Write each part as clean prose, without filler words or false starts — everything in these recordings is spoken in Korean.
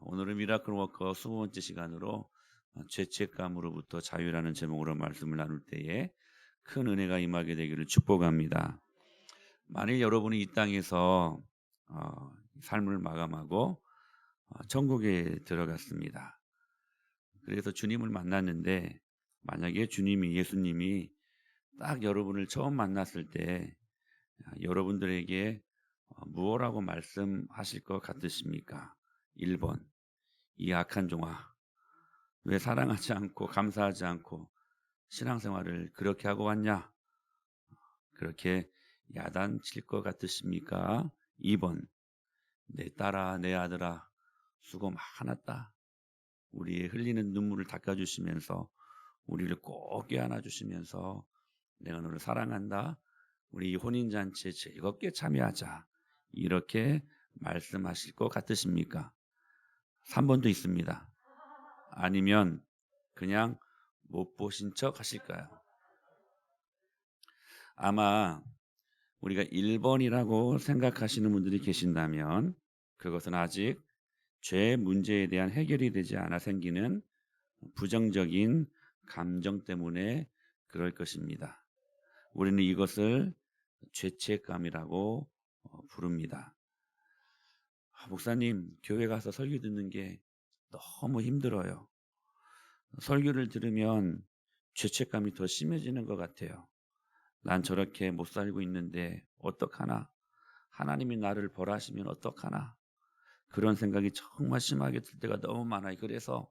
오늘은 미라클 워커 20번째 시간으로 죄책감으로부터 자유라는 제목으로 말씀을 나눌 때에 큰 은혜가 임하게 되기를 축복합니다. 만일 여러분이 이 땅에서 삶을 마감하고 천국에 들어갔습니다. 그래서 주님을 만났는데 만약에 예수님이 딱 여러분을 처음 만났을 때 여러분들에게 무엇라고 말씀하실 것 같으십니까? 1번, 이 악한 종아, 왜 사랑하지 않고 감사하지 않고 신앙생활을 그렇게 하고 왔냐? 그렇게 야단칠 것 같으십니까? 2번, 내 딸아, 내 아들아, 수고 많았다. 우리의 흘리는 눈물을 닦아주시면서 우리를 꼭 껴안아 주시면서 내가 너를 사랑한다. 우리 혼인잔치에 즐겁게 참여하자. 이렇게 말씀하실 것 같으십니까? 3번도 있습니다. 아니면 그냥 못 보신 척 하실까요? 아마 우리가 1번이라고 생각하시는 분들이 계신다면 그것은 아직 죄 문제에 대한 해결이 되지 않아 생기는 부정적인 감정 때문에 그럴 것입니다. 우리는 이것을 죄책감이라고 부릅니다. 목사님, 교회 가서 설교 듣는 게 너무 힘들어요. 설교를 들으면 죄책감이 더 심해지는 것 같아요. 난 저렇게 못 살고 있는데 어떡하나? 하나님이 나를 벌하시면 어떡하나? 그런 생각이 정말 심하게 들 때가 너무 많아요. 그래서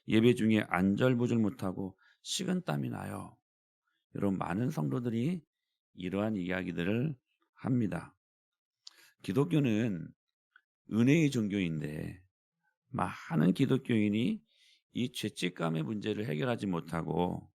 예배 중에 안절부절 못하고 식은땀이 나요. 여러분, 많은 성도들이 이러한 이야기들을 합니다. 기독교는 은혜의 종교인데 많은 기독교인이 이 죄책감의 문제를 해결하지 못하고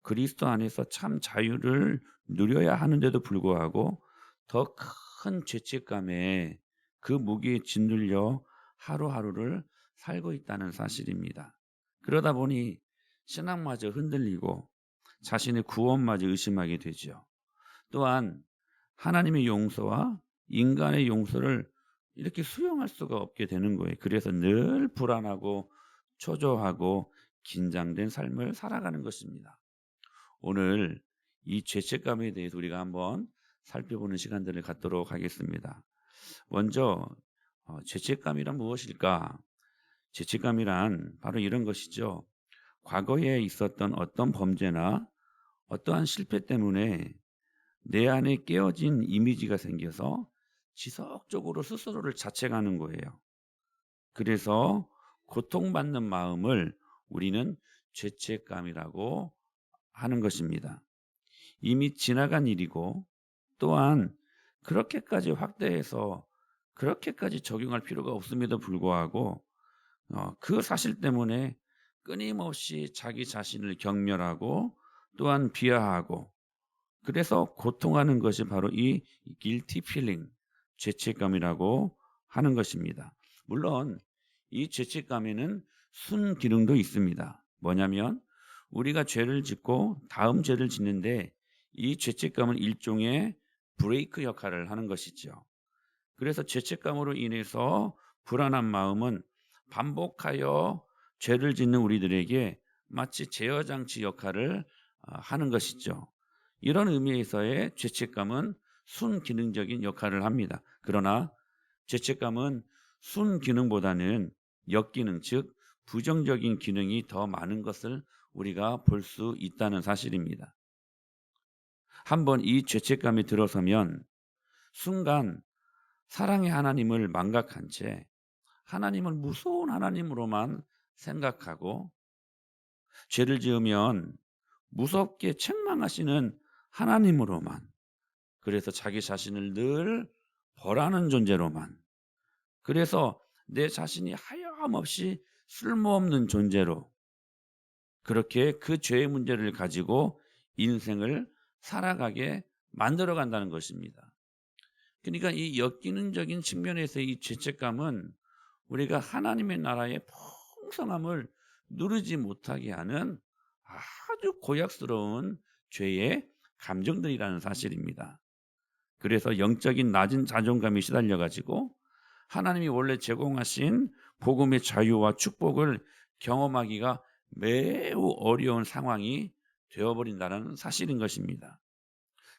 그리스도 안에서 참 자유를 누려야 하는데도 불구하고 더 큰 죄책감에 그 무게에 짓눌려 하루하루를 살고 있다는 사실입니다. 그러다 보니 신앙마저 흔들리고 자신의 구원마저 의심하게 되죠. 또한 하나님의 용서와 인간의 용서를 이렇게 수용할 수가 없게 되는 거예요. 그래서 늘 불안하고 초조하고 긴장된 삶을 살아가는 것입니다. 오늘 이 죄책감에 대해서 우리가 한번 살펴보는 시간들을 갖도록 하겠습니다. 먼저 죄책감이란 무엇일까? 죄책감이란 바로 이런 것이죠. 과거에 있었던 어떤 범죄나 어떠한 실패 때문에 내 안에 깨어진 이미지가 생겨서 지속적으로 스스로를 자책하는 거예요. 그래서 고통받는 마음을 우리는 죄책감이라고 하는 것입니다. 이미 지나간 일이고 또한 그렇게까지 확대해서 그렇게까지 적용할 필요가 없음에도 불구하고 그 사실 때문에 끊임없이 자기 자신을 경멸하고 또한 비하하고 그래서 고통하는 것이 바로 이 guilty feeling, 죄책감이라고 하는 것입니다. 물론 이 죄책감에는 순기능도 있습니다. 뭐냐면 우리가 죄를 짓고 다음 죄를 짓는데 이 죄책감은 일종의 브레이크 역할을 하는 것이죠. 그래서 죄책감으로 인해서 불안한 마음은 반복하여 죄를 짓는 우리들에게 마치 제어장치 역할을 하는 것이죠. 이런 의미에서의 죄책감은 순기능적인 역할을 합니다. 그러나 죄책감은 순기능보다는 역기능, 즉 부정적인 기능이 더 많은 것을 우리가 볼 수 있다는 사실입니다. 한번 이 죄책감이 들어서면 순간 사랑의 하나님을 망각한 채 하나님을 무서운 하나님으로만 생각하고 죄를 지으면 무섭게 책망하시는 하나님으로만, 그래서 자기 자신을 늘 벌하는 존재로만, 그래서 내 자신이 하염없이 쓸모없는 존재로 그렇게 그 죄의 문제를 가지고 인생을 살아가게 만들어 간다는 것입니다. 그러니까 이 역기능적인 측면에서 이 죄책감은 우리가 하나님의 나라의 풍성함을 누리지 못하게 하는 아주 고약스러운 죄의 감정들이라는 사실입니다. 그래서 영적인 낮은 자존감이 시달려 가지고 하나님이 원래 제공하신 복음의 자유와 축복을 경험하기가 매우 어려운 상황이 되어버린다는 사실인 것입니다.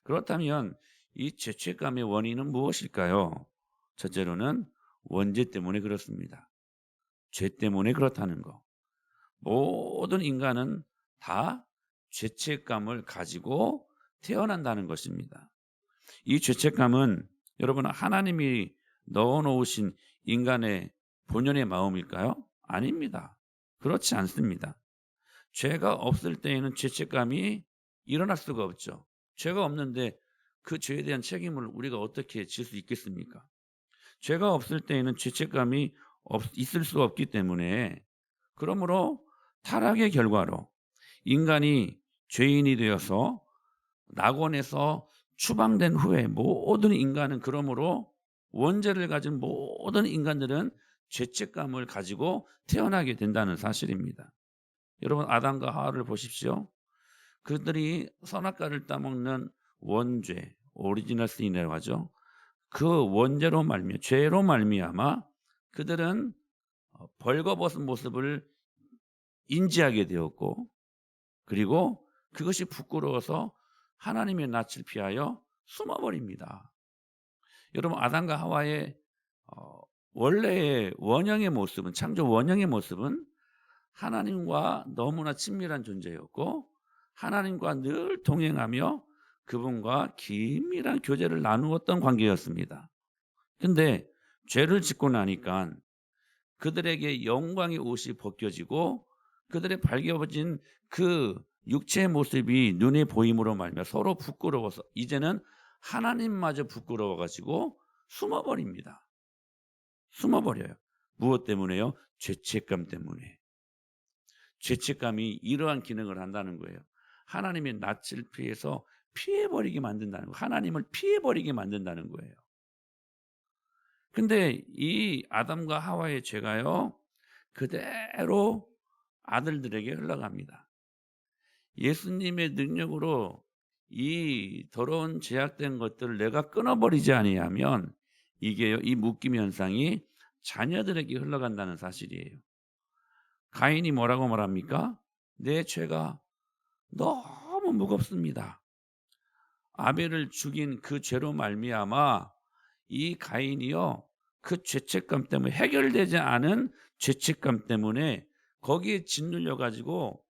그렇다면 이 죄책감의 원인은 무엇일까요? 첫째로는 원죄 때문에 그렇습니다. 죄 때문에 그렇다는 거. 모든 인간은 다 죄책감을 가지고 태어난다는 것입니다. 이 죄책감은 여러분 하나님이 넣어놓으신 인간의 본연의 마음일까요? 아닙니다. 그렇지 않습니다. 죄가 없을 때에는 죄책감이 일어날 수가 없죠. 죄가 없는데 그 죄에 대한 책임을 우리가 어떻게 질 수 있겠습니까? 죄가 없을 때에는 죄책감이 있을 수 없기 때문에, 그러므로 타락의 결과로 인간이 죄인이 되어서 낙원에서 추방된 후에 모든 인간은, 그러므로 원죄를 가진 모든 인간들은 죄책감을 가지고 태어나게 된다는 사실입니다. 여러분 아담과 하와를 보십시오. 그들이 선악과를 따먹는 원죄, 오리지널 신이라고 하죠. 그 원죄로 말미암아, 죄로 말미암아 그들은 벌거벗은 모습을 인지하게 되었고, 그리고 그것이 부끄러워서 하나님의 낯을 피하여 숨어버립니다. 여러분 아담과 하와의 원래의 원형의 모습은, 창조 원형의 모습은 하나님과 너무나 친밀한 존재였고, 하나님과 늘 동행하며 그분과 긴밀한 교제를 나누었던 관계였습니다. 근데 죄를 짓고 나니까 그들에게 영광의 옷이 벗겨지고 그들의 밝혀진 그 육체의 모습이 눈에 보임으로 말미암아 서로 부끄러워서 이제는 하나님마저 부끄러워가지고 숨어버립니다. 숨어버려요. 무엇 때문에요? 죄책감 때문에. 죄책감이 이러한 기능을 한다는 거예요. 하나님의 낯을 피해서 피해버리게 만든다는 거예요. 하나님을 피해버리게 만든다는 거예요. 근데 이 아담과 하와의 죄가요, 그대로 아들들에게 흘러갑니다. 예수님의 능력으로 이 더러운 죄악된 것들을 내가 끊어버리지 아니하면 이게요, 이 묶임 현상이 자녀들에게 흘러간다는 사실이에요. 가인이 뭐라고 말합니까? 내 죄가 너무 무겁습니다. 아벨을 죽인 그 죄로 말미암아 이 가인이요, 그 죄책감 때문에, 해결되지 않은 죄책감 때문에 거기에 짓눌려 가지고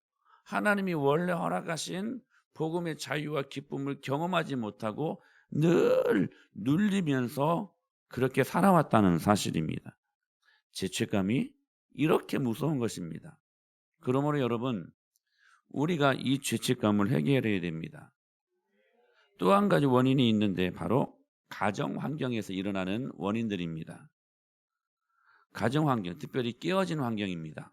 하나님이 원래 허락하신 복음의 자유와 기쁨을 경험하지 못하고 늘 눌리면서 그렇게 살아왔다는 사실입니다. 죄책감이 이렇게 무서운 것입니다. 그러므로 여러분, 우리가 이 죄책감을 해결해야 됩니다. 또 한 가지 원인이 있는데 바로 가정 환경에서 일어나는 원인들입니다. 가정 환경, 특별히 깨어진 환경입니다.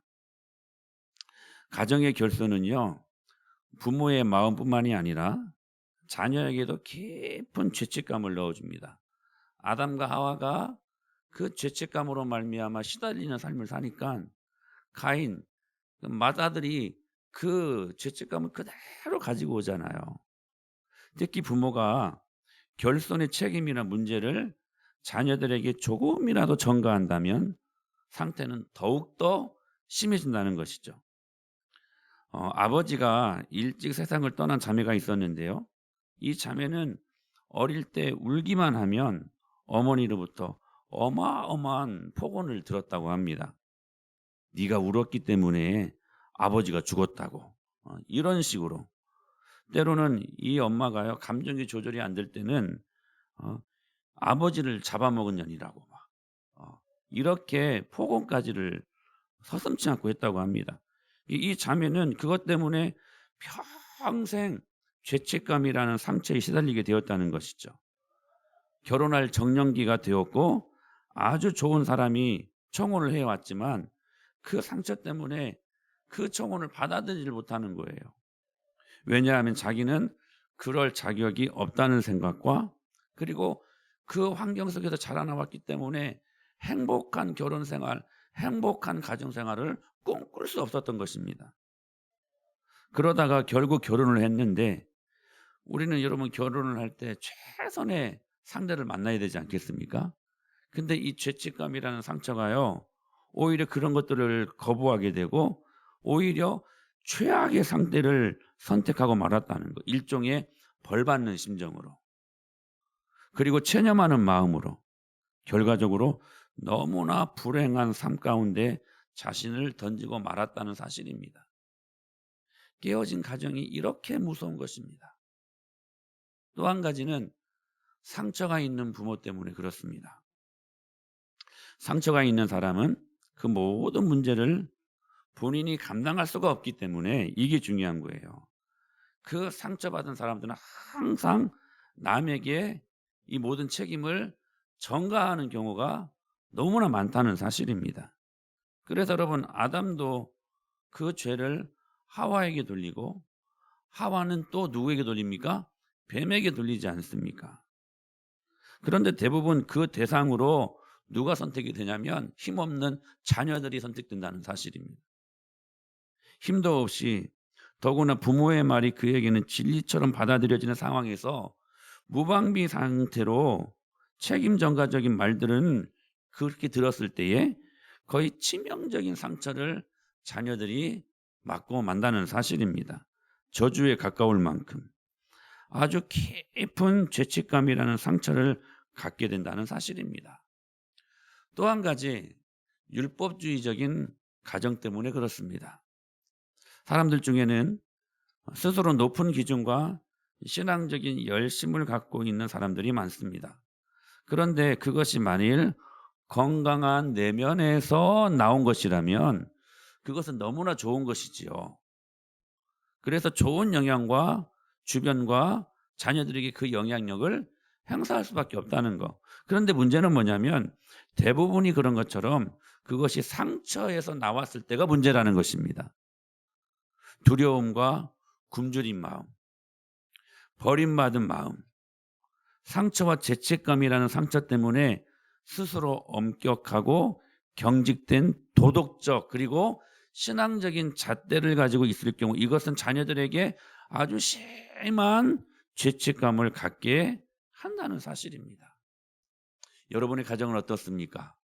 가정의 결손은요, 부모의 마음뿐만이 아니라 자녀에게도 깊은 죄책감을 넣어줍니다. 아담과 하와가 그 죄책감으로 말미암아 시달리는 삶을 사니까 가인, 맏아들이 그 죄책감을 그대로 가지고 오잖아요. 특히 부모가 결손의 책임이나 문제를 자녀들에게 조금이라도 전가한다면 상태는 더욱더 심해진다는 것이죠. 아버지가 일찍 세상을 떠난 자매가 있었는데요. 이 자매는 어릴 때 울기만 하면 어머니로부터 어마어마한 폭언을 들었다고 합니다. 네가 울었기 때문에 아버지가 죽었다고. 이런 식으로. 때로는 이 엄마가요, 감정이 조절이 안 될 때는 아버지를 잡아먹은 년이라고 막 이렇게 폭언까지를 서슴지 않고 했다고 합니다. 이 자매는 그것 때문에 평생 죄책감이라는 상처에 시달리게 되었다는 것이죠. 결혼할 정년기가 되었고 아주 좋은 사람이 청혼을 해왔지만 그 상처 때문에 그 청혼을 받아들이지 못하는 거예요. 왜냐하면 자기는 그럴 자격이 없다는 생각과, 그리고 그 환경 속에서 자라나왔기 때문에 행복한 결혼 생활, 행복한 가정 생활을 꿈꿀 수 없었던 것입니다. 그러다가 결국 결혼을 했는데, 우리는 여러분 결혼을 할 때 최선의 상대를 만나야 되지 않겠습니까? 근데 이 죄책감이라는 상처가요, 오히려 그런 것들을 거부하게 되고 오히려 최악의 상태를 선택하고 말았다는 것. 일종의 벌받는 심정으로. 그리고 체념하는 마음으로 결과적으로 너무나 불행한 삶 가운데 자신을 던지고 말았다는 사실입니다. 깨어진 가정이 이렇게 무서운 것입니다. 또 한 가지는 상처가 있는 부모 때문에 그렇습니다. 상처가 있는 사람은 그 모든 문제를 본인이 감당할 수가 없기 때문에 이게 중요한 거예요. 그 상처받은 사람들은 항상 남에게 이 모든 책임을 전가하는 경우가 너무나 많다는 사실입니다. 그래서 여러분 아담도 그 죄를 하와에게 돌리고 하와는 또 누구에게 돌립니까? 뱀에게 돌리지 않습니까? 그런데 대부분 그 대상으로 누가 선택이 되냐면 힘없는 자녀들이 선택된다는 사실입니다. 힘도 없이 더구나 부모의 말이 그에게는 진리처럼 받아들여지는 상황에서 무방비 상태로 책임 전가적인 말들은 그렇게 들었을 때에 거의 치명적인 상처를 자녀들이 맞고 만다는 사실입니다. 저주에 가까울 만큼 아주 깊은 죄책감이라는 상처를 갖게 된다는 사실입니다. 또 한 가지 율법주의적인 가정 때문에 그렇습니다. 사람들 중에는 스스로 높은 기준과 신앙적인 열심을 갖고 있는 사람들이 많습니다. 그런데 그것이 만일 건강한 내면에서 나온 것이라면 그것은 너무나 좋은 것이지요. 그래서 좋은 영향과 주변과 자녀들에게 그 영향력을 행사할 수밖에 없다는 거. 그런데 문제는 뭐냐면 대부분이 그런 것처럼 그것이 상처에서 나왔을 때가 문제라는 것입니다. 두려움과 굶주린 마음, 버림받은 마음, 상처와 죄책감이라는 상처 때문에 스스로 엄격하고 경직된 도덕적 그리고 신앙적인 잣대를 가지고 있을 경우 이것은 자녀들에게 아주 심한 죄책감을 갖게 한다는 사실입니다. 여러분의 가정은 어떻습니까?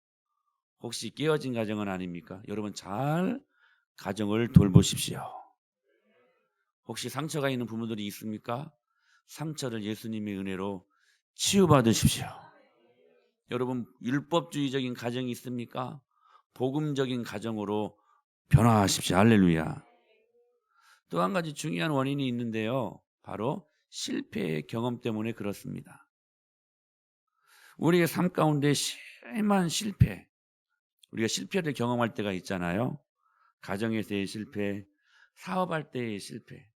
혹시 깨어진 가정은 아닙니까? 여러분 잘 가정을 돌보십시오. 혹시 상처가 있는 부모들이 있습니까? 상처를 예수님의 은혜로 치유받으십시오. 여러분 율법주의적인 가정이 있습니까? 복음적인 가정으로 변화하십시오. 할렐루야. 또 한 가지 중요한 원인이 있는데요. 바로 실패의 경험 때문에 그렇습니다. 우리의 삶 가운데 심한 실패, 우리가 실패를 경험할 때가 있잖아요. 가정에서의 실패, 사업할 때의 실패,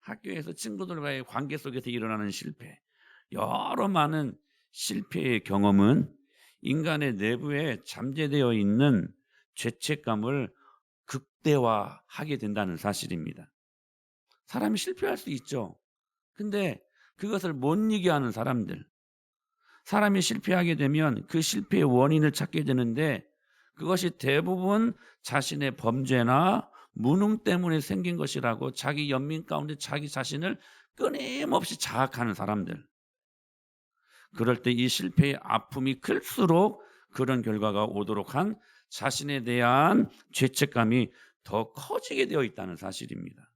학교에서 친구들과의 관계 속에서 일어나는 실패, 여러 많은 실패의 경험은 인간의 내부에 잠재되어 있는 죄책감을 극대화하게 된다는 사실입니다. 사람이 실패할 수 있죠. 근데 그것을 못 이기게 하는 사람들, 사람이 실패하게 되면 그 실패의 원인을 찾게 되는데 그것이 대부분 자신의 범죄나 무능 때문에 생긴 것이라고 자기 연민 가운데 자기 자신을 끊임없이 자학하는 사람들. 그럴 때 이 실패의 아픔이 클수록 그런 결과가 오도록 한 자신에 대한 죄책감이 더 커지게 되어 있다는 사실입니다.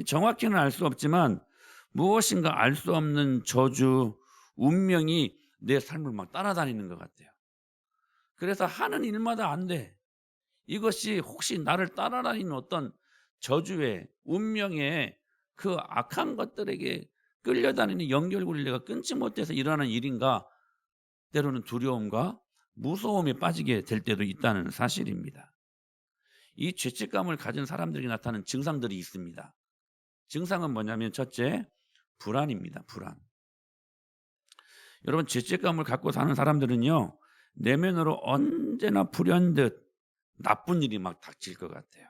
정확히는 알 수 없지만 무엇인가 알 수 없는 저주, 운명이 내 삶을 막 따라다니는 것 같아요. 그래서 하는 일마다 안 돼. 이것이 혹시 나를 따라다니는 어떤 저주의 운명의 그 악한 것들에게 끌려다니는 연결고리를 내가 끊지 못해서 일어나는 일인가? 때로는 두려움과 무서움에 빠지게 될 때도 있다는 사실입니다. 이 죄책감을 가진 사람들이 나타나는 증상들이 있습니다. 증상은 뭐냐면 첫째, 불안입니다. 불안. 여러분 죄책감을 갖고 사는 사람들은요. 내면으로 언제나 불현듯 나쁜 일이 막 닥칠 것 같아요.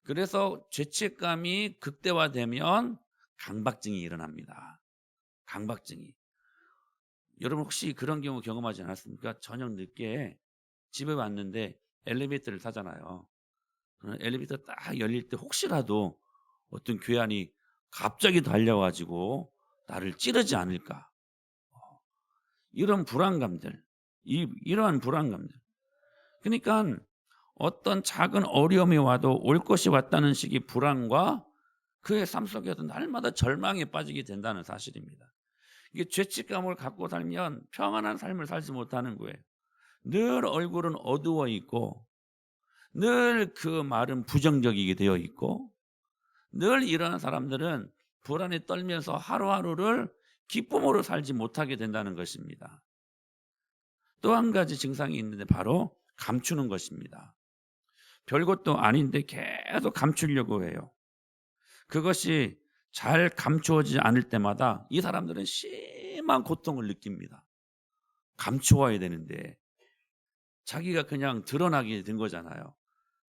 그래서 죄책감이 극대화되면 강박증이 일어납니다. 강박증이. 여러분 혹시 그런 경우 경험하지 않았습니까? 저녁 늦게 집에 왔는데 엘리베이터를 타잖아요. 엘리베이터 딱 열릴 때 혹시라도 어떤 괴한이 갑자기 달려가지고 나를 찌르지 않을까. 이런 불안감들, 이러한 불안감들. 그러니까 어떤 작은 어려움이 와도 올 것이 왔다는 식의 불안과 그의 삶 속에서 날마다 절망에 빠지게 된다는 사실입니다. 이게 죄책감을 갖고 살면 평안한 삶을 살지 못하는 거예요. 늘 얼굴은 어두워 있고 늘 그 말은 부정적이게 되어 있고 늘 이런 사람들은 불안에 떨면서 하루하루를 기쁨으로 살지 못하게 된다는 것입니다. 또 한 가지 증상이 있는데 바로 감추는 것입니다. 별것도 아닌데 계속 감추려고 해요. 그것이 잘 감추어지지 않을 때마다 이 사람들은 심한 고통을 느낍니다. 감추어야 되는데 자기가 그냥 드러나게 된 거잖아요.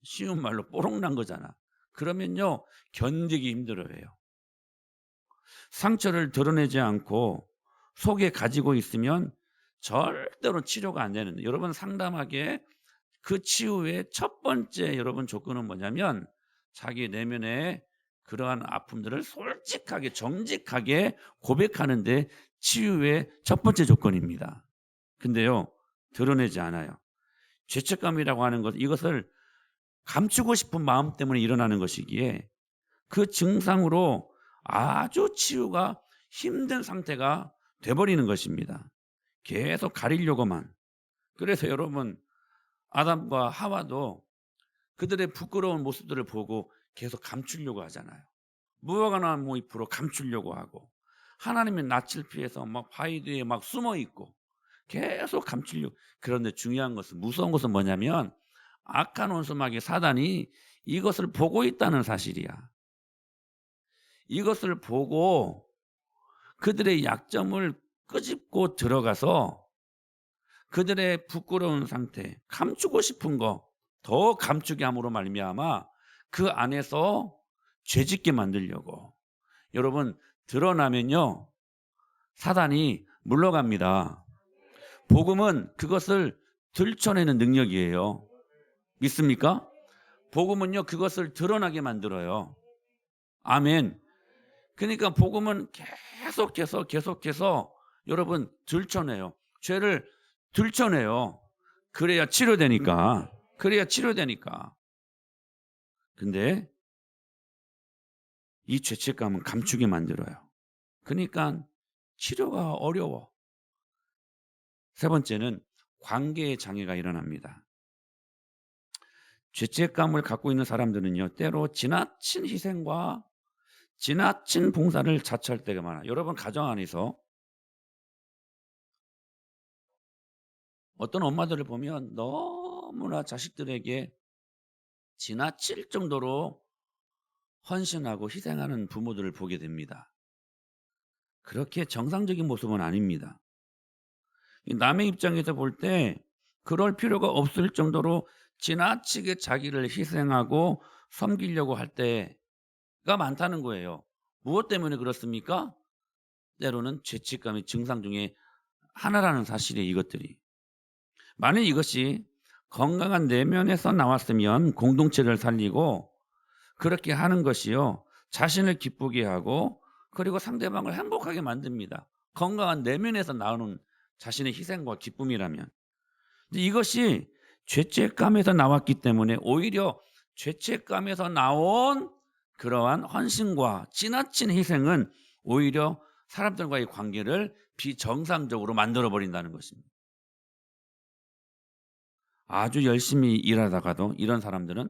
쉬운 말로 뽀록난 거잖아. 그러면요 견디기 힘들어해요. 상처를 드러내지 않고 속에 가지고 있으면 절대로 치료가 안 되는데, 여러분 상담하기에 그 치유의 첫 번째 여러분 조건은 뭐냐면 자기 내면의 그러한 아픔들을 솔직하게 정직하게 고백하는데 치유의 첫 번째 조건입니다. 근데요 드러내지 않아요. 죄책감이라고 하는 것, 이것을 감추고 싶은 마음 때문에 일어나는 것이기에 그 증상으로 아주 치유가 힘든 상태가 돼버리는 것입니다. 계속 가리려고만. 그래서 여러분 아담과 하와도 그들의 부끄러운 모습들을 보고 계속 감추려고 하잖아요. 무화과나무 모잎으로 감추려고 하고 하나님의 낯을 피해서 막 바위 뒤에 막 숨어 있고 계속 감추려고. 그런데 중요한 것은, 무서운 것은 뭐냐면 악한 원수마귀 사단이 이것을 보고 있다는 사실이야. 이것을 보고 그들의 약점을 끄집고 들어가서 그들의 부끄러운 상태, 감추고 싶은 거 더 감추게 함으로 말미암아 그 안에서 죄짓게 만들려고. 여러분 드러나면요 사단이 물러갑니다. 복음은 그것을 들춰내는 능력이에요. 믿습니까? 복음은요 그것을 드러나게 만들어요. 아멘. 그러니까 복음은 계속해서 여러분 들춰내요. 죄를 들춰내요. 그래야 치료되니까. 근데 이 죄책감은 감추게 만들어요. 그러니까 치료가 어려워. 세 번째는 관계의 장애가 일어납니다. 죄책감을 갖고 있는 사람들은요 때로 지나친 희생과 지나친 봉사를 자처할 때가 많아요. 여러분 가정 안에서 어떤 엄마들을 보면 너무나 자식들에게 지나칠 정도로 헌신하고 희생하는 부모들을 보게 됩니다. 그렇게 정상적인 모습은 아닙니다. 남의 입장에서 볼 때 그럴 필요가 없을 정도로 지나치게 자기를 희생하고 섬기려고 할 때가 많다는 거예요. 무엇 때문에 그렇습니까? 때로는 죄책감의 증상 중에 하나라는 사실이에요. 이것들이 만약 이것이 건강한 내면에서 나왔으면 공동체를 살리고 그렇게 하는 것이요 자신을 기쁘게 하고 그리고 상대방을 행복하게 만듭니다. 건강한 내면에서 나오는 자신의 희생과 기쁨이라면. 근데 이것이 죄책감에서 나왔기 때문에 오히려 죄책감에서 나온 그러한 헌신과 지나친 희생은 오히려 사람들과의 관계를 비정상적으로 만들어 버린다는 것입니다. 아주 열심히 일하다가도 이런 사람들은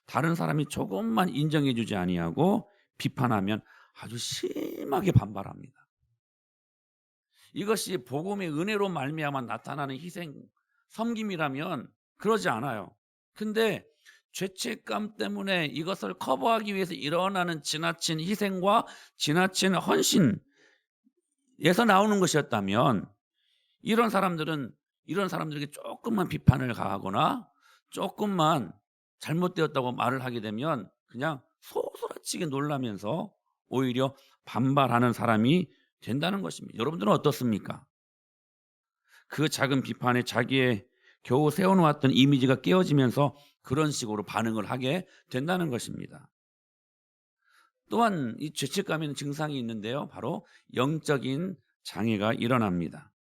다른 사람이 조금만 인정해 주지 아니하고 비판하면 아주 심하게 반발합니다. 이것이 복음의 은혜로 말미암아 나타나는 희생, 섬김이라면 그러지 않아요. 근데 죄책감 때문에 이것을 커버하기 위해서 일어나는 지나친 희생과 지나친 헌신에서 나오는 것이었다면 이런 사람들에게 조금만 비판을 가하거나 조금만 잘못되었다고 말을 하게 되면 그냥 소스라치게 놀라면서 오히려 반발하는 사람이 된다는 것입니다. 여러분들은 어떻습니까? 그 작은 비판에 자기의 겨우 세워놓았던 이미지가 깨어지면서 그런 식으로 반응을 하게 된다는 것입니다. 또한 이 죄책감에는 증상이 있는데요. 바로 영적인 장애가 일어납니다.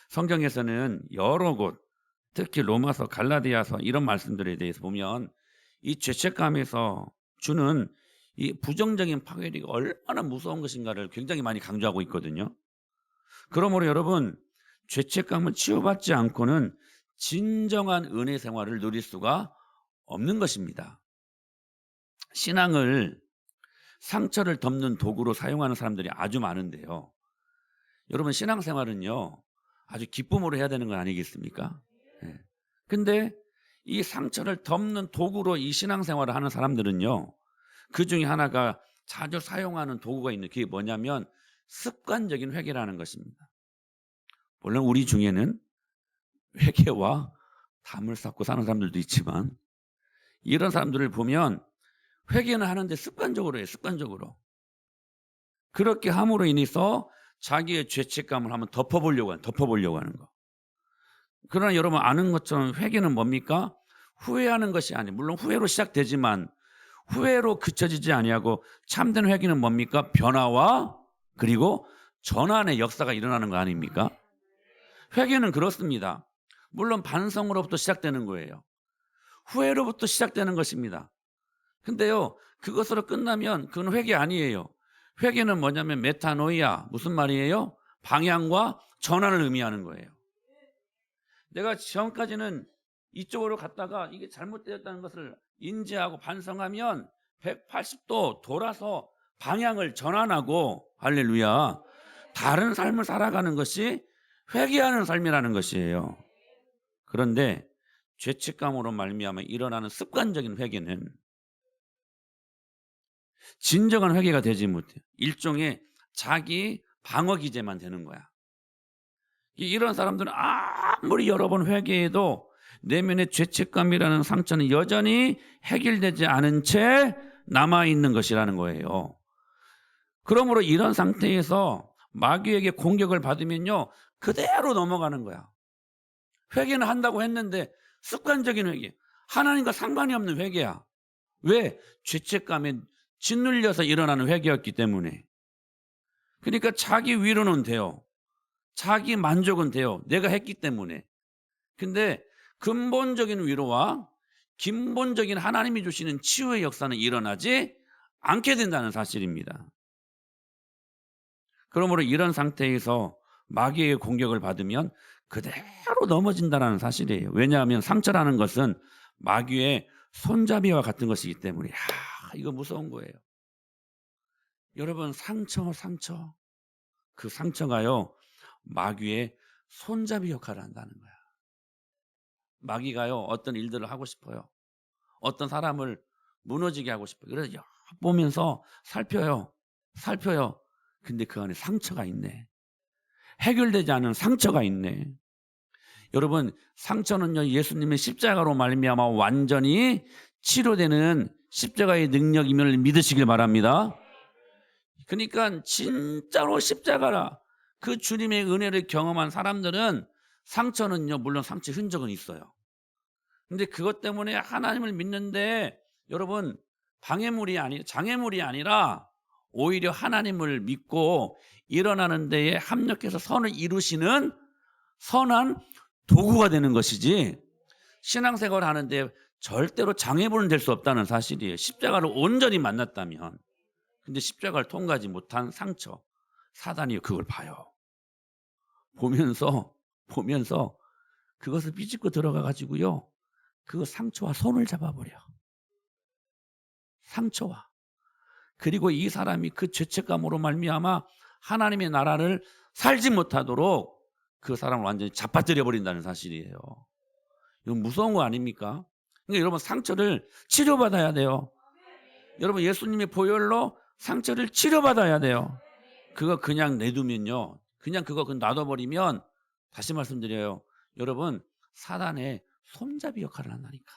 성경에서는 여러 곳 특히 로마서, 갈라디아서 이런 말씀들에 대해서 보면 이 죄책감에서 주는 이 부정적인 파괴력이 얼마나 무서운 것인가를 굉장히 많이 강조하고 있거든요. 그러므로 여러분, 죄책감을 치유받지 않고는 진정한 은혜 생활을 누릴 수가 없는 것입니다. 신앙을 상처를 덮는 도구로 사용하는 사람들이 아주 많은데요. 여러분, 신앙생활은요, 아주 기쁨으로 해야 되는 건 아니겠습니까? 예. 근데 이 상처를 덮는 도구로 이 신앙생활을 하는 사람들은요, 그 중에 하나가 자주 사용하는 도구가 있는, 그게 뭐냐면 습관적인 회개라는 것입니다. 물론 우리 중에는 회개와 담을 쌓고 사는 사람들도 있지만, 이런 사람들을 보면 회개는 하는데 습관적으로 해요. 습관적으로. 그렇게 함으로 인해서 자기의 죄책감을 한번 덮어보려고 하는 거. 그러나 여러분 아는 것처럼 회개는 뭡니까? 후회하는 것이 아니에요. 물론 후회로 시작되지만 후회로 그쳐지지 아니하고 참된 회개는 뭡니까? 변화와 그리고 전환의 역사가 일어나는 거 아닙니까? 회개는 그렇습니다. 물론 반성으로부터 시작되는 거예요. 후회로부터 시작되는 것입니다. 근데요, 그것으로 끝나면 그건 회개 아니에요. 회개는 뭐냐면 메타노이아, 무슨 말이에요? 방향과 전환을 의미하는 거예요. 내가 지금까지는 이쪽으로 갔다가 이게 잘못되었다는 것을 인지하고 반성하면 180도 돌아서 방향을 전환하고, 할렐루야, 다른 삶을 살아가는 것이 회개하는 삶이라는 것이에요. 그런데 죄책감으로 말미암아 일어나는 습관적인 회개는 진정한 회개가 되지 못해요. 일종의 자기 방어 기제만 되는 거야. 이런 사람들은 아무리 여러 번 회개해도 내면의 죄책감이라는 상처는 여전히 해결되지 않은 채 남아있는 것이라는 거예요. 그러므로 이런 상태에서 마귀에게 공격을 받으면요, 그대로 넘어가는 거야. 회개는 한다고 했는데 습관적인 회개, 하나님과 상관이 없는 회개야. 왜? 죄책감에 짓눌려서 일어나는 회개였기 때문에. 그러니까 자기 위로는 돼요. 자기 만족은 돼요. 내가 했기 때문에. 근데 근본적인 위로와 근본적인 하나님이 주시는 치유의 역사는 일어나지 않게 된다는 사실입니다. 그러므로 이런 상태에서 마귀의 공격을 받으면 그대로 넘어진다는 사실이에요. 왜냐하면 상처라는 것은 마귀의 손잡이와 같은 것이기 때문에. 이거 무서운 거예요. 여러분, 상처. 그 상처가요, 마귀의 손잡이 역할을 한다는 거야. 마귀가요, 어떤 일들을 하고 싶어요. 어떤 사람을 무너지게 하고 싶어요. 그래서 보면서 살펴요. 근데 그 안에 상처가 있네. 해결되지 않은 상처가 있네. 여러분, 상처는요, 예수님의 십자가로 말미암아 완전히 치료되는 십자가의 능력임을 믿으시길 바랍니다. 그러니까 진짜로 십자가라, 그 주님의 은혜를 경험한 사람들은 상처는요, 물론 상처 흔적은 있어요. 근데 그것 때문에 하나님을 믿는데 여러분, 장애물이 아니라 오히려 하나님을 믿고 일어나는 데에 합력해서 선을 이루시는 선한 도구가 되는 것이지, 신앙생활을 하는데 절대로 장애물은 될 수 없다는 사실이에요. 십자가를 온전히 만났다면. 근데 십자가를 통과하지 못한 상처, 사단이 그걸 봐요. 보면서 그것을 삐집고 들어가 가지고요, 그 상처와 손을 잡아버려. 상처와. 그리고 이 사람이 그 죄책감으로 말미암아 하나님의 나라를 살지 못하도록 그 사람을 완전히 잡아뜨려 버린다는 사실이에요. 이건 무서운 거 아닙니까? 그러니까 여러분, 상처를 치료받아야 돼요. 여러분, 예수님의 보혈로 상처를 치료받아야 돼요. 그거 그냥 내두면요, 그냥 놔둬버리면, 다시 말씀드려요, 여러분, 사단의 손잡이 역할을 한다니까.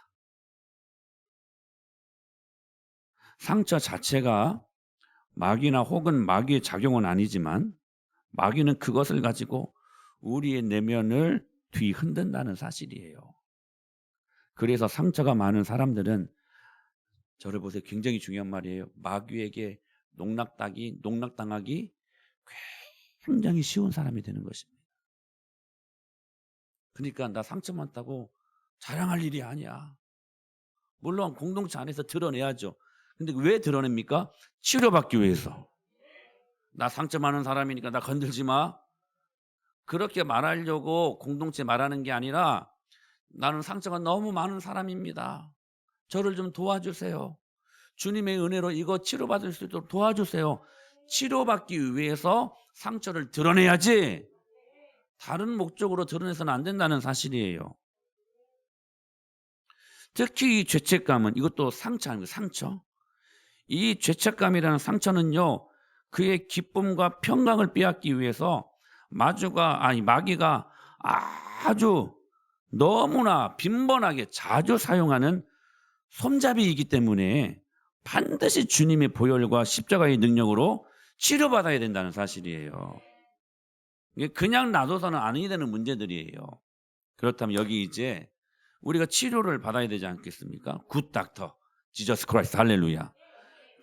상처 자체가 마귀나 혹은 마귀의 작용은 아니지만 마귀는 그것을 가지고 우리의 내면을 뒤흔든다는 사실이에요. 그래서 상처가 많은 사람들은, 저를 보세요, 굉장히 중요한 말이에요. 마귀에게 농락당하기 굉장히 쉬운 사람이 되는 것입니다. 그러니까 나 상처 많다고 자랑할 일이 아니야. 물론 공동체 안에서 드러내야죠. 근데 왜 드러냅니까? 치료받기 위해서. 나 상처 많은 사람이니까 나 건들지 마. 그렇게 말하려고 공동체 말하는 게 아니라 나는 상처가 너무 많은 사람입니다. 저를 좀 도와주세요. 주님의 은혜로 이거 치료받을 수 있도록 도와주세요. 치료받기 위해서 상처를 드러내야지 다른 목적으로 드러내서는 안 된다는 사실이에요. 특히 이 죄책감은 이것도 상처 아닙니까? 상처. 이 죄책감이라는 상처는요. 그의 기쁨과 평강을 빼앗기 위해서 마귀가 아주 너무나 빈번하게 자주 사용하는 손잡이이기 때문에 반드시 주님의 보혈과 십자가의 능력으로 치료받아야 된다는 사실이에요. 이게 그냥 놔둬서는 아니 되는 문제들이에요. 그렇다면 여기 이제 우리가 치료를 받아야 되지 않겠습니까? 굿 닥터 지저스 크라이스트 할렐루야.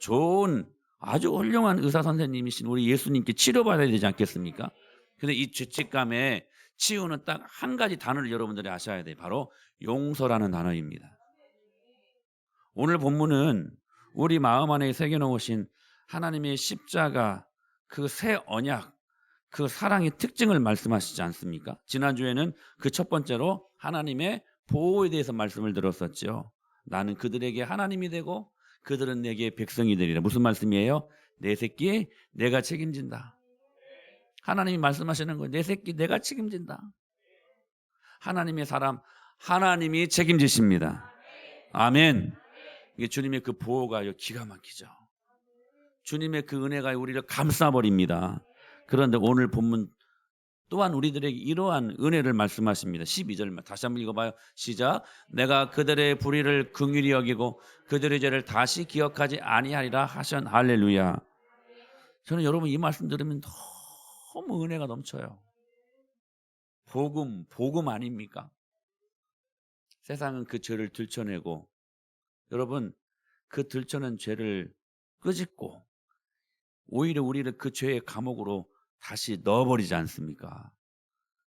좋은 아주 훌륭한 의사 선생님이신 우리 예수님께 치료받아야 되지 않겠습니까? 근데 이 죄책감에 치유는 딱 한 가지 단어를 여러분들이 아셔야 돼요. 바로 용서라는 단어입니다. 오늘 본문은 우리 마음 안에 새겨놓으신 하나님의 십자가 그 새 언약 그 사랑의 특징을 말씀하시지 않습니까? 지난주에는 그 첫 번째로 하나님의 보호에 대해서 말씀을 들었었죠. 나는 그들에게 하나님이 되고 그들은 내게 백성이 되리라. 무슨 말씀이에요? 내 새끼 내가 책임진다. 하나님이 말씀하시는 거예요. 내 새끼 내가 책임진다. 하나님의 사람 하나님이 책임지십니다. 아멘. 이게 주님의 그 보호가 기가 막히죠. 주님의 그 은혜가 우리를 감싸버립니다. 그런데 오늘 본문 또한 우리들에게 이러한 은혜를 말씀하십니다. 12절 다시 한번 읽어봐요. 시작. 내가 그들의 불의를 긍휼히 여기고 그들의 죄를 다시 기억하지 아니하리라 하신 할렐루야. 저는 여러분 이 말씀 들으면 너무 은혜가 넘쳐요. 복음 아닙니까? 세상은 그 죄를 들춰내고 여러분 그 들춰낸 죄를 끄집고 오히려 우리를 그 죄의 감옥으로 다시 넣어버리지 않습니까?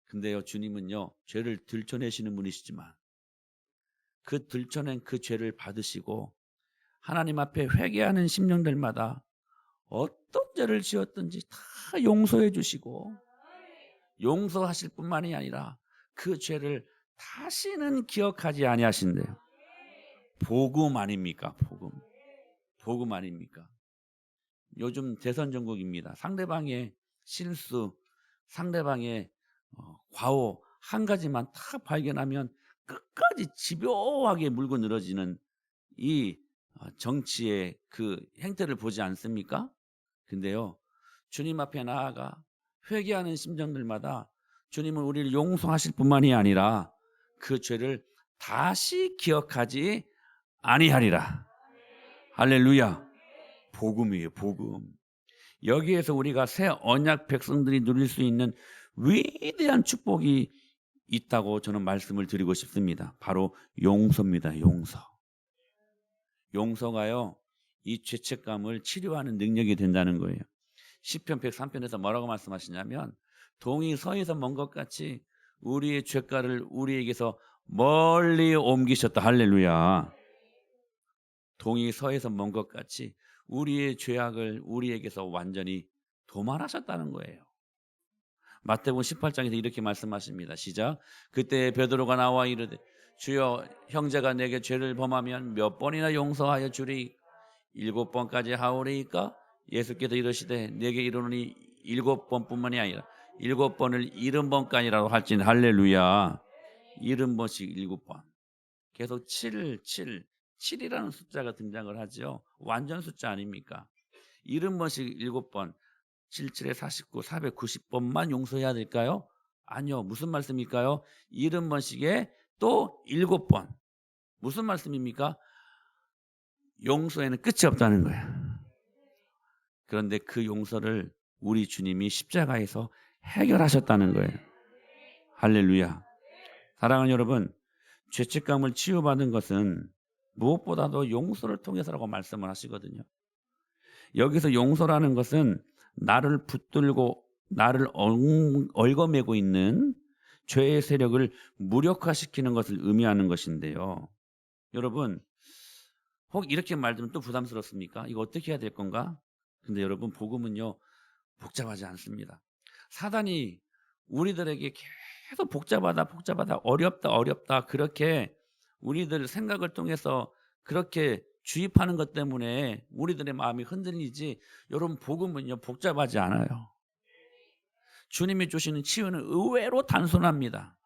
근데요 주님은요 죄를 들춰내시는 분이시지만 그 들춰낸 그 죄를 받으시고 하나님 앞에 회개하는 심령들마다 어떤 죄를 지었든지 다 용서해 주시고 용서하실 뿐만이 아니라 그 죄를 다시는 기억하지 아니하신대요. 복음 아닙니까? 복음 아닙니까? 요즘 대선 전국입니다. 상대방의 실수, 상대방의 과오 한 가지만 다 발견하면 끝까지 집요하게 물고 늘어지는 이 정치의 그 행태를 보지 않습니까? 근데요 주님 앞에 나아가 회개하는 심정들마다 주님은 우리를 용서하실 뿐만이 아니라 그 죄를 다시 기억하지 아니하리라. 할렐루야. 복음이에요. 복음. 여기에서 우리가 새 언약 백성들이 누릴 수 있는 위대한 축복이 있다고 저는 말씀을 드리고 싶습니다. 바로 용서입니다. 용서. 용서가요 이 죄책감을 치료하는 능력이 된다는 거예요. 시편 103편에서 뭐라고 말씀하시냐면 동이 서에서 먼 것 같이 우리의 죄가를 우리에게서 멀리 옮기셨다. 할렐루야. 동이 서에서 먼 것 같이 우리의 죄악을 우리에게서 완전히 도말하셨다는 거예요. 마태복음 18장에서 이렇게 말씀하십니다. 시작. 그때 베드로가 나와 이르되 주여 형제가 내게 죄를 범하면 몇 번이나 용서하여 주리? 7번까지 하오리이까? 예수께서 이르시되 내게 이르노니 7번뿐만이 아니라 7번을 70번까지라도 할지니 할렐루야. 70번씩 7번. 계속 7이라는 숫자가 등장을 하죠. 완전 숫자 아닙니까? 70번씩 7번 77에 49, 490번만 용서해야 될까요? 아니요. 무슨 말씀일까요? 70번씩에 또 7번. 무슨 말씀입니까? 용서에는 끝이 없다는 거예요. 그런데 그 용서를 우리 주님이 십자가에서 해결하셨다는 거예요. 할렐루야. 사랑하는 여러분, 죄책감을 치유받은 것은 무엇보다도 용서를 통해서라고 말씀을 하시거든요. 여기서 용서라는 것은 나를 붙들고 나를 얽어매고 있는 죄의 세력을 무력화시키는 것을 의미하는 것인데요. 여러분, 혹 이렇게 말하면 또 부담스럽습니까? 이거 어떻게 해야 될 건가? 근데 여러분, 복음은요 복잡하지 않습니다. 사단이 우리들에게 계속 복잡하다 어렵다 그렇게 우리들 생각을 통해서 그렇게 주입하는 것 때문에 우리들의 마음이 흔들리지, 여러분 복음은요 복잡하지 않아요. 주님이 주시는 치유는 의외로 단순합니다.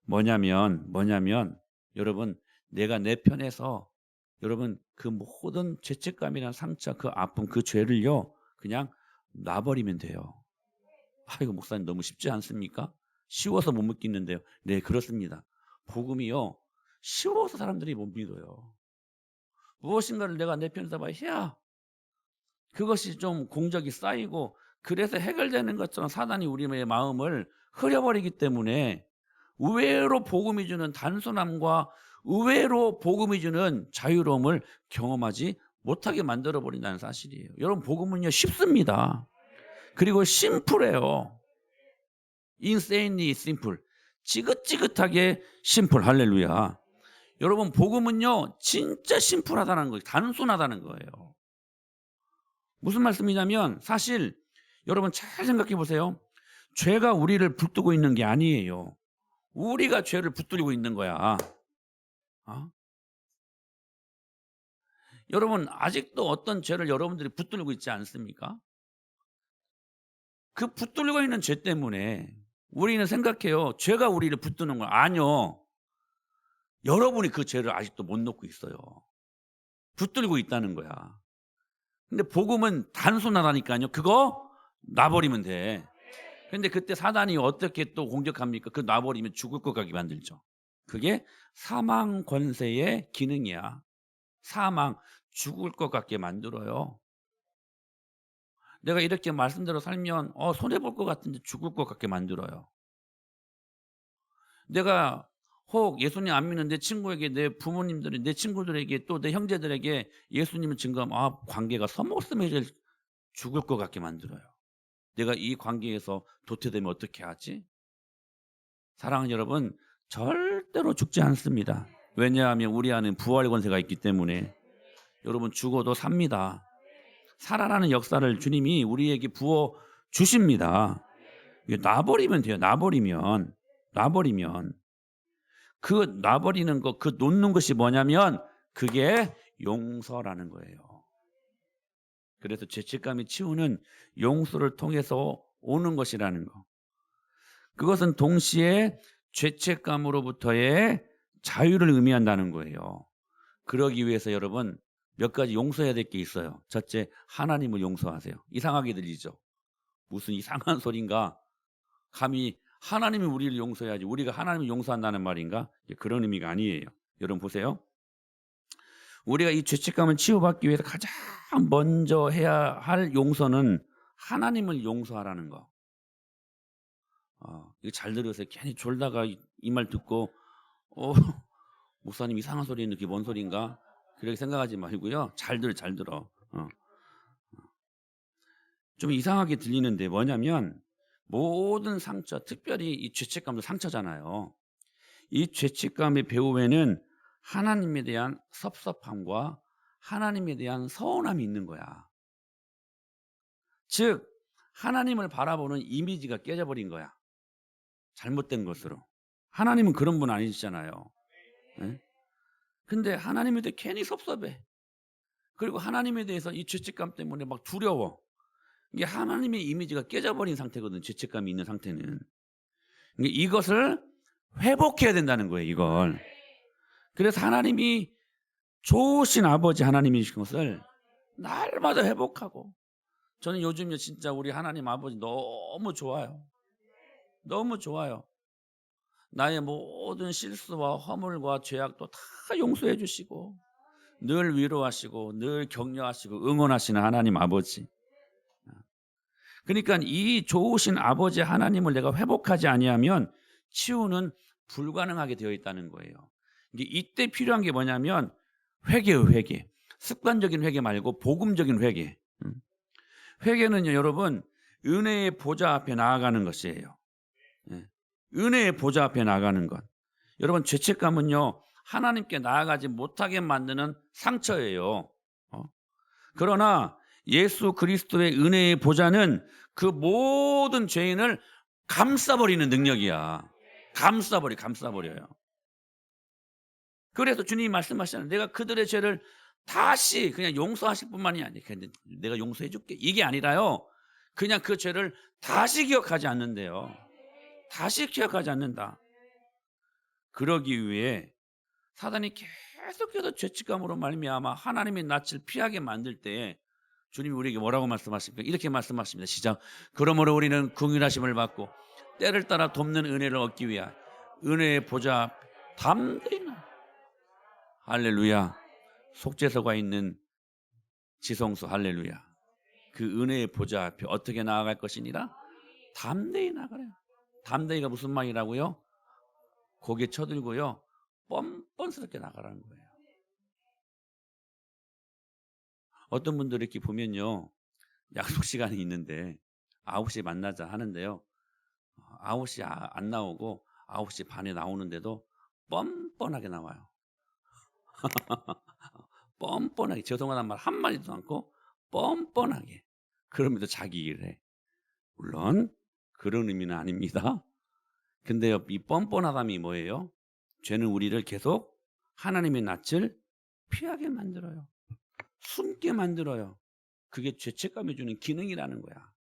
뭐냐면 여러분, 내가 내 편에서 여러분 그 모든 죄책감이나 상처, 그 아픔, 그 죄를요 그냥 놔버리면 돼요. 이거 목사님 너무 쉽지 않습니까? 쉬워서 못 믿겠는데요. 네, 그렇습니다. 복음이요 쉬워서 사람들이 못 믿어요. 무엇인가를 내가 내 편에서 해야 그것이 좀 공적이 쌓이고, 그래서 해결되는 것처럼 사단이 우리의 마음을 흐려버리기 때문에 의외로 복음이 주는 단순함과 의외로 복음이 주는 자유로움을 경험하지 못하게 만들어버린다는 사실이에요. 여러분, 복음은요 쉽습니다. 그리고 심플해요. insanely simple. 지긋지긋하게 심플. 할렐루야. 여러분, 복음은요 진짜 심플하다는 거예요. 단순하다는 거예요. 무슨 말씀이냐면, 사실 여러분 잘 생각해 보세요. 죄가 우리를 붙들고 있는 게 아니에요. 우리가 죄를 붙들고 있는 거야. 여러분, 아직도 어떤 죄를 여러분들이 붙들고 있지 않습니까? 그 붙들고 있는 죄 때문에 우리는 생각해요. 죄가 우리를 붙드는 거 아니요. 여러분이 그 죄를 아직도 못 놓고 있어요. 붙들고 있다는 거야. 근데 복음은 단순하다니까요. 그거 놔버리면 돼. 근데 그때 사단이 어떻게 또 공격합니까? 그 놔버리면 죽을 것 같게 만들죠. 그게 사망 권세의 기능이야. 사망, 죽을 것 같게 만들어요. 내가 이렇게 말씀대로 살면 손해볼 것 같은데 죽을 것 같게 만들어요. 내가 혹 예수님 안 믿는 내 친구에게, 내 부모님들이, 내 친구들에게, 또 내 형제들에게 예수님을 증거하면 관계가 서먹서먹해져 죽을 것 같게 만들어요. 내가 이 관계에서 도태되면 어떻게 하지? 사랑하는 여러분, 절대로 죽지 않습니다. 왜냐하면 우리 안에 부활 권세가 있기 때문에. 여러분, 죽어도 삽니다. 살아나는 역사를 주님이 우리에게 부어 주십니다. 놔버리면 돼요. 놔버리면 그 놔버리는 것, 그 놓는 것이 뭐냐면 그게 용서라는 거예요. 그래서 죄책감이 치우는 용서를 통해서 오는 것이라는 거. 그것은 동시에 죄책감으로부터의 자유를 의미한다는 거예요. 그러기 위해서 여러분 몇 가지 용서해야 될 게 있어요. 첫째, 하나님을 용서하세요. 이상하게 들리죠? 무슨 이상한 소린가? 감히 하나님이 우리를 용서해야지 우리가 하나님을 용서한다는 말인가? 그런 의미가 아니에요. 여러분 보세요. 우리가 이 죄책감을 치유받기 위해서 가장 먼저 해야 할 용서는 하나님을 용서하라는 거. 이거 잘 들으세요. 괜히 졸다가 이 말 듣고 목사님 이상한 소리 있는 게 뭔 소린가? 그렇게 생각하지 말고요. 잘 들어. 좀 이상하게 들리는데 뭐냐면, 모든 상처, 특별히 이 죄책감도 상처잖아요. 이 죄책감의 배후에는 하나님에 대한 섭섭함과 하나님에 대한 서운함이 있는 거야. 즉 하나님을 바라보는 이미지가 깨져버린 거야. 잘못된 것으로. 하나님은 그런 분 아니시잖아요. 네? 근데 하나님에 대해 괜히 섭섭해. 그리고 하나님에 대해서 이 죄책감 때문에 막 두려워. 이게 하나님의 이미지가 깨져버린 상태거든. 죄책감이 있는 상태는. 이것을 회복해야 된다는 거예요. 이걸. 그래서 하나님이 좋으신 아버지 하나님이신 것을 날마다 회복하고, 저는 요즘에 진짜 우리 하나님 아버지 너무 좋아요. 너무 좋아요. 나의 모든 실수와 허물과 죄악도 다 용서해 주시고 늘 위로하시고 늘 격려하시고 응원하시는 하나님 아버지. 그러니까 이 좋으신 아버지 하나님을 내가 회복하지 아니하면 치유는 불가능하게 되어 있다는 거예요. 이때 필요한 게 뭐냐면 회개의 회개. 습관적인 회개 말고 복음적인 회개. 회개는요, 여러분, 은혜의 보좌 앞에 나아가는 것이에요. 은혜의 보좌 앞에 나가는 것. 여러분, 죄책감은요, 하나님께 나아가지 못하게 만드는 상처예요. 어? 그러나 예수 그리스도의 은혜의 보좌는 그 모든 죄인을 감싸버리는 능력이야. 감싸버려요. 그래서 주님이 말씀하시잖아요. 내가 그들의 죄를 다시 그냥 용서하실 뿐만이 아니라 내가 용서해 줄게. 이게 아니라요. 그냥 그 죄를 다시 기억하지 않는데요. 다시 기억하지 않는다. 그러기 위해 사단이 계속해서 죄책감으로 말미암아 하나님의 낯을 피하게 만들 때 주님이 우리에게 뭐라고 말씀하십니까? 이렇게 말씀하십니다. 시작. 그러므로 우리는 긍휼하심을 받고 때를 따라 돕는 은혜를 얻기 위하여 은혜의 보좌 앞에 담대히 할렐루야. 속죄소가 있는 지성소 할렐루야. 그 은혜의 보좌 앞에 어떻게 나아갈 것이니라? 담대히 나가래요. 담대히가 무슨 말이라고요? 고개 쳐들고요. 뻔뻔스럽게 나가라는 거예요. 어떤 분들 이렇게 보면요. 약속 시간이 있는데 9시에 만나자 하는데요. 9시 안 나오고 9시 반에 나오는데도 뻔뻔하게 나와요. 뻔뻔하게 죄송하다는 말 한마디도 않고 뻔뻔하게. 그러면서 자기 일을 해. 물론 그런 의미는 아닙니다. 근데요, 이 뻔뻔하담이 뭐예요? 죄는 우리를 계속 하나님의 낯을 피하게 만들어요. 숨게 만들어요. 그게 죄책감이 주는 기능이라는 거야.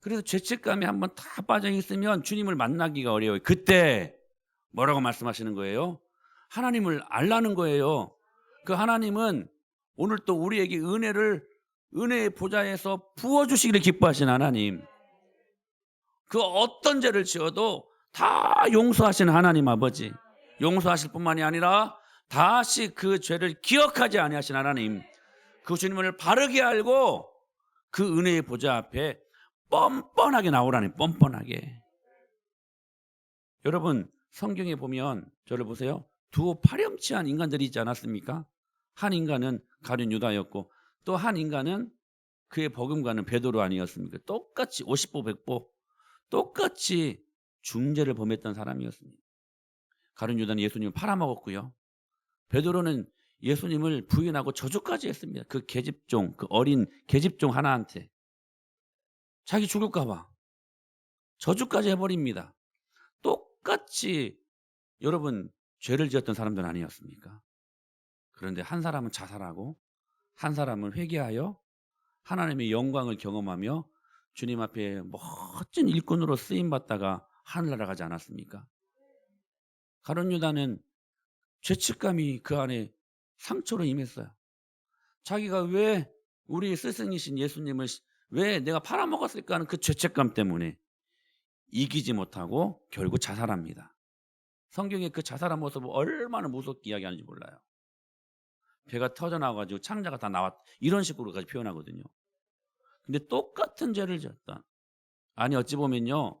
그래서 죄책감이 한번 다 빠져 있으면 주님을 만나기가 어려워요. 그때 뭐라고 말씀하시는 거예요? 하나님을 알라는 거예요. 그 하나님은 오늘 또 우리에게 은혜의 보좌에서 부어주시기를 기뻐하시는 하나님. 그 어떤 죄를 지어도 다 용서하시는 하나님 아버지. 용서하실 뿐만이 아니라 다시 그 죄를 기억하지 아니하신 하나님. 그 주님을 바르게 알고 그 은혜의 보좌 앞에 뻔뻔하게 나오라니. 뻔뻔하게. 여러분, 성경에 보면 저를 보세요. 두 파렴치한 인간들이 있지 않았습니까? 한 인간은 가룟 유다였고 또 한 인간은 그의 버금가는 베드로 아니었습니까? 똑같이 50보 100보 똑같이 중죄를 범했던 사람이었습니다. 가룟 유다는 예수님을 팔아먹었고요. 베드로는 예수님을 부인하고 저주까지 했습니다. 그 계집종, 그 어린 계집종 하나한테 자기 죽을까 봐 저주까지 해버립니다. 똑같이 여러분 죄를 지었던 사람들은 아니었습니까? 그런데 한 사람은 자살하고 한 사람은 회개하여 하나님의 영광을 경험하며 주님 앞에 멋진 일꾼으로 쓰임받다가 하늘나라 가지 않았습니까? 가룟 유다는 죄책감이 그 안에 상처로 임했어요. 자기가 왜 우리 스승이신 예수님을 왜 내가 팔아먹었을까 하는 그 죄책감 때문에 이기지 못하고 결국 자살합니다. 성경에 그 자살한 모습을 얼마나 무섭게 이야기하는지 몰라요. 배가 터져나와가지고 창자가 다 나왔 이런 식으로까지 표현하거든요. 근데 똑같은 죄를 지었다. 아니 어찌 보면요.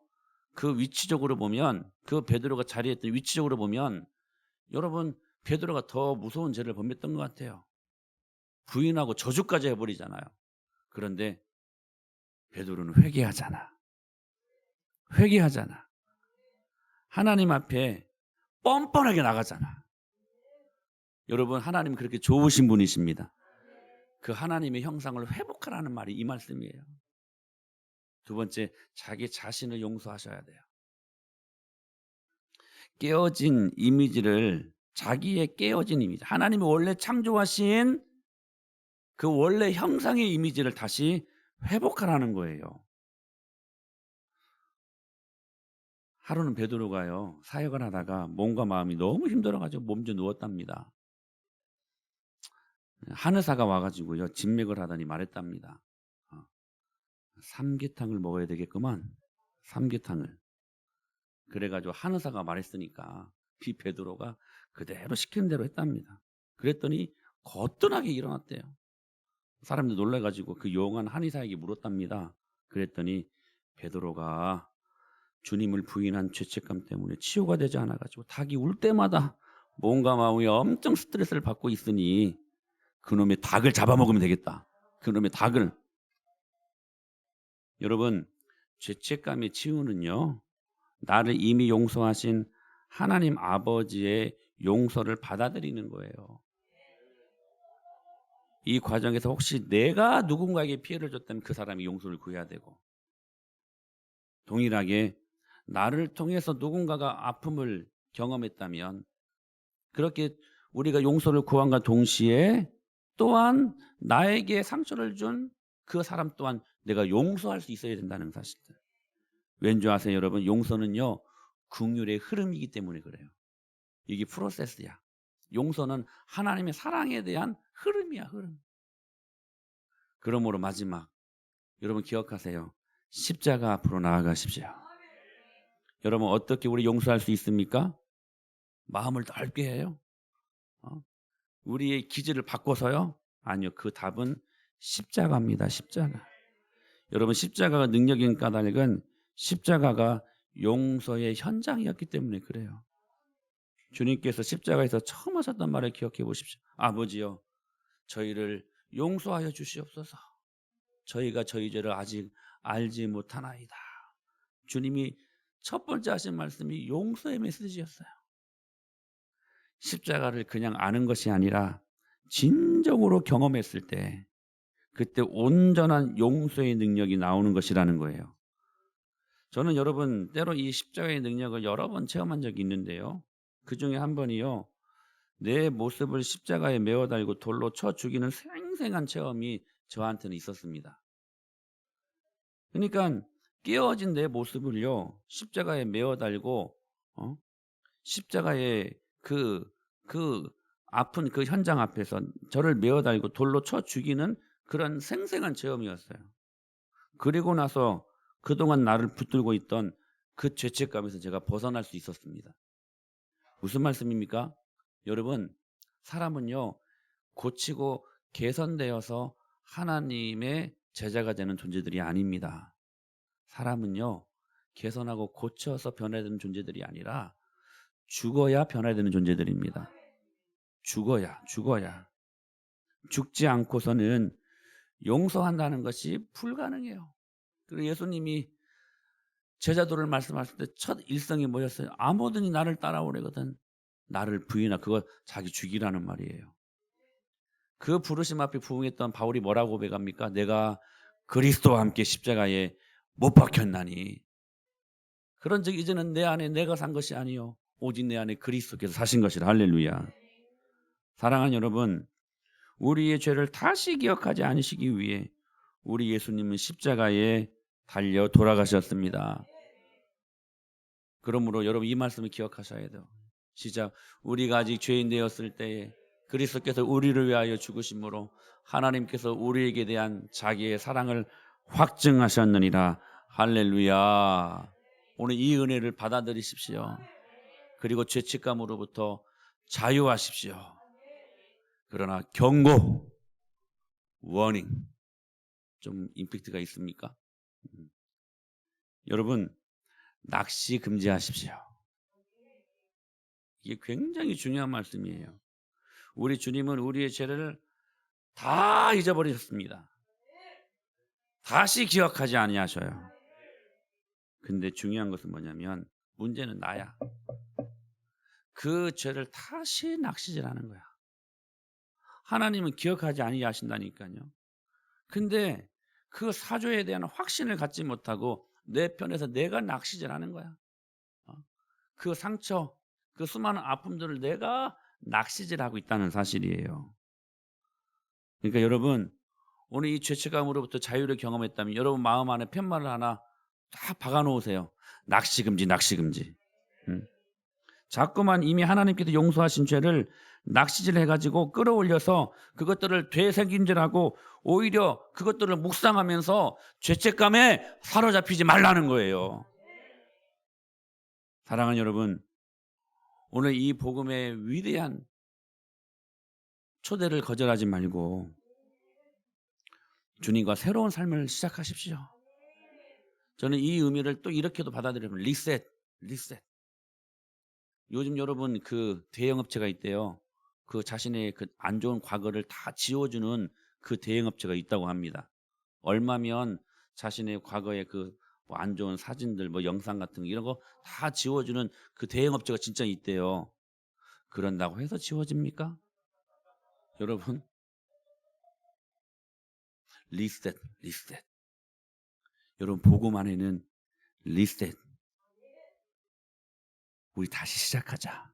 그 위치적으로 보면 그 베드로가 자리했던 위치적으로 보면 여러분 베드로가 더 무서운 죄를 범했던 것 같아요. 부인하고 저주까지 해버리잖아요. 그런데 베드로는 회개하잖아. 하나님 앞에 뻔뻔하게 나가잖아. 여러분 하나님 그렇게 좋으신 분이십니다. 그 하나님의 형상을 회복하라는 말이 이 말씀이에요. 두 번째, 자기 자신을 용서하셔야 돼요. 깨어진 이미지를 자기의 깨어진 이미지, 하나님이 원래 창조하신 그 원래 형상의 이미지를 다시 회복하라는 거예요. 하루는 베드로가요 사역을 하다가 몸과 마음이 너무 힘들어가지고 몸져 누웠답니다. 한의사가 와가지고요 진맥을 하더니 말했답니다. 삼계탕을 먹어야 되겠구만. 삼계탕을. 그래가지고 한의사가 말했으니까 베드로가 그대로 시키는 대로 했답니다. 그랬더니 거뜬하게 일어났대요. 사람들 놀라가지고 그 용한 한의사에게 물었답니다. 그랬더니 베드로가 주님을 부인한 죄책감 때문에 치유가 되지 않아가지고 닭이 울 때마다 몸과 마음이 엄청 스트레스를 받고 있으니 그놈의 닭을 잡아먹으면 되겠다. 그놈의 닭을. 여러분 죄책감의 치유는요, 나를 이미 용서하신 하나님 아버지의 용서를 받아들이는 거예요. 이 과정에서 혹시 내가 누군가에게 피해를 줬다면 그 사람이 용서를 구해야 되고, 동일하게 나를 통해서 누군가가 아픔을 경험했다면 그렇게 우리가 용서를 구함과 동시에 또한 나에게 상처를 준 그 사람 또한 내가 용서할 수 있어야 된다는 사실들. 왠지 아세요, 여러분? 용서는요, 긍휼의 흐름이기 때문에 그래요. 이게 프로세스야. 용서는 하나님의 사랑에 대한 흐름이야, 흐름. 그러므로 마지막, 여러분 기억하세요. 십자가 앞으로 나아가십시오. 여러분 어떻게 우리 용서할 수 있습니까? 마음을 넓게 해요. 어? 우리의 기질을 바꿔서요? 아니요. 그 답은 십자가입니다. 십자가. 여러분 십자가가 능력인 까닭은 십자가가 용서의 현장이었기 때문에 그래요. 주님께서 십자가에서 처음 하셨던 말을 기억해 보십시오. 아버지여, 저희를 용서하여 주시옵소서. 저희가 저희 죄를 아직 알지 못하나이다. 주님이 첫 번째 하신 말씀이 용서의 메시지였어요. 십자가를 그냥 아는 것이 아니라 진정으로 경험했을 때 그때 온전한 용서의 능력이 나오는 것이라는 거예요. 저는 여러분 때로 이 십자가의 능력을 여러 번 체험한 적이 있는데요. 그중에 한 번이요. 내 모습을 십자가에 메어 달고 돌로 쳐 죽이는 생생한 체험이 저한테는 있었습니다. 그러니까 깨어진 내 모습을요. 십자가에 메어 달고 십자가에 그 아픈 그 현장 앞에서 저를 메어 달고 돌로 쳐 죽이는 그런 생생한 체험이었어요. 그리고 나서 그동안 나를 붙들고 있던 그 죄책감에서 제가 벗어날 수 있었습니다. 무슨 말씀입니까? 여러분, 사람은요, 고치고 개선되어서 하나님의 제자가 되는 존재들이 아닙니다. 사람은요, 개선하고 고쳐서 변화되는 존재들이 아니라 죽어야 변화되는 존재들입니다. 죽어야. 죽지 않고서는 용서한다는 것이 불가능해요. 그리고 예수님이 제자들을 말씀하실 때 첫 일성이 뭐였어요? 아무든지 나를 따라오래거든. 나를 부인하, 그거 자기 죽이라는 말이에요. 그 부르심 앞에 부응했던 바울이 뭐라고 고백합니까? 내가 그리스도와 함께 십자가에 못 박혔나니. 그런 적 이제는 내 안에 내가 산 것이 아니요 오직 내 안에 그리스도께서 사신 것이라. 할렐루야. 사랑하는 여러분, 우리의 죄를 다시 기억하지 않으시기 위해 우리 예수님은 십자가에 달려 돌아가셨습니다. 그러므로 여러분 이 말씀을 기억하셔야 돼요. 시작. 우리가 아직 죄인 되었을 때에 그리스도께서 우리를 위하여 죽으심으로 하나님께서 우리에게 대한 자기의 사랑을 확증하셨느니라. 할렐루야. 오늘 이 은혜를 받아들이십시오. 그리고 죄책감으로부터 자유하십시오. 그러나 경고, 워닝, 좀 임팩트가 있습니까? 여러분, 낚시 금지하십시오. 이게 굉장히 중요한 말씀이에요. 우리 주님은 우리의 죄를 다 잊어버리셨습니다. 다시 기억하지 아니하셔요. 근데 중요한 것은 뭐냐면 문제는 나야. 그 죄를 다시 낚시질하는 거야. 하나님은 기억하지 아니하신다니까요. 근데 그 사죄에 대한 확신을 갖지 못하고 내 편에서 내가 낚시질하는 거야. 그 상처, 그 수많은 아픔들을 내가 낚시질하고 있다는 사실이에요. 그러니까 여러분, 오늘 이 죄책감으로부터 자유를 경험했다면 여러분 마음 안에 팻말을 하나 딱 박아놓으세요. 낚시 금지, 낚시 금지. 자꾸만 이미 하나님께서 용서하신 죄를 낚시질 해가지고 끌어올려서 그것들을 되새김질하고 오히려 그것들을 묵상하면서 죄책감에 사로잡히지 말라는 거예요. 사랑하는 여러분, 오늘 이 복음의 위대한 초대를 거절하지 말고 주님과 새로운 삶을 시작하십시오. 저는 이 의미를 또 이렇게도 받아들여요. 리셋. 요즘 여러분 그 대형업체가 있대요. 그 자신의 그 안 좋은 과거를 다 지워주는 그 대형업체가 있다고 합니다. 얼마면 자신의 과거의 그 뭐 안 좋은 사진들 뭐 영상 같은 거 이런 거 다 지워주는 그 대행 업체가 진짜 있대요. 그런다고 해서 지워집니까? 여러분, 리셋, 리셋. 여러분, 복음 안에는 리셋. 우리 다시 시작하자.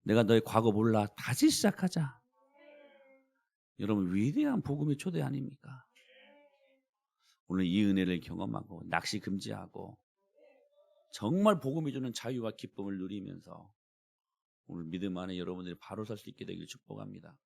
내가 너의 과거 몰라. 다시 시작하자. 여러분, 위대한 복음의 초대 아닙니까? 오늘 이 은혜를 경험하고 낚시 금지하고 정말 복음이 주는 자유와 기쁨을 누리면서 오늘 믿음 안에 여러분들이 바로 설 수 있게 되길 축복합니다.